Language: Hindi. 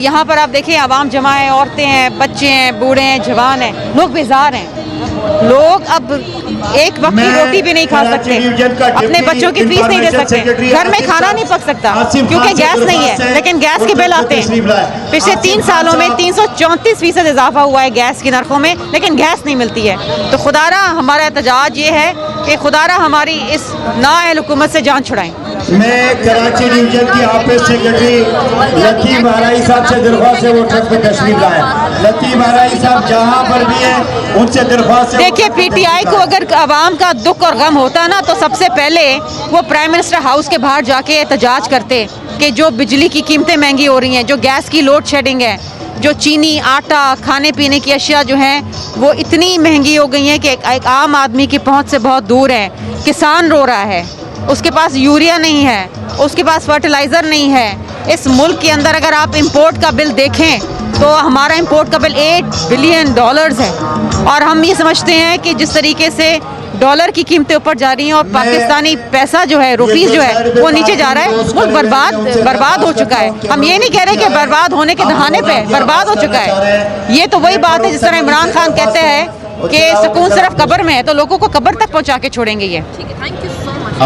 यहाँ पर आप देखिए आवाम जमा है, औरतें हैं, बच्चे हैं, बूढ़े हैं, जवान हैं, लोग बेजार हैं। लोग अब एक वक्त की रोटी भी नहीं खा सकते, अपने बच्चों की फीस नहीं दे सकते, घर में खाना नहीं पक सकता क्योंकि गैस नहीं है, लेकिन गैस के बिल आते हैं। पिछले 3 सालों में 334% इजाफा हुआ है गैस की नरखों में, लेकिन गैस नहीं मिलती है। तो खुदारा हमारा एहतजाज ये है कि खुदारा हमारी इस नाअहल हुकूमत से जान छुड़ाएं। मैं कराची डिवीजन की ऑफिस सेक्रेटरी लतीफ़ आरई साहब से दरख्वास्त है वो ट्रक पे तशरीफ लाए। लतीफ़ आरई साहब जहाँ पर भी हैं उनसे दरख्वास्त है। देखिए पीटीआई को अगर आवाम का दुख और गम होता ना तो सबसे पहले वो प्राइम मिनिस्टर हाउस के बाहर जाके एहतजाज करते कि जो बिजली की कीमतें महंगी हो रही हैं, जो गैस की लोड शेडिंग है, जो चीनी, आटा, खाने पीने की अशिया जो हैं वो इतनी महंगी हो गई हैं कि एक आम आदमी की पहुंच से बहुत दूर है। किसान रो रहा है, उसके पास यूरिया नहीं है, उसके पास फर्टिलाइज़र नहीं है। इस मुल्क के अंदर अगर आप इंपोर्ट का बिल देखें तो हमारा इंपोर्ट का बिल $8 बिलियन है और हम ये समझते हैं कि जिस तरीके से डॉलर की कीमतें ऊपर जा रही हैं और पाकिस्तानी पैसा जो है, रुपीस जो है वो नीचे जा रहा है। मुल्क बर्बाद हो चुका है। हम ये नहीं कह रहे कि बर्बाद होने के दहाने पे बर्बाद हो चुका है। ये तो वही बात है जिस तरह इमरान खान कहते हैं कि सुकून सिर्फ कब्र में है, तो लोगों को कब्र तक पहुंचा के छोड़ेंगे ये। ठीक है, थैंक यू सो मच।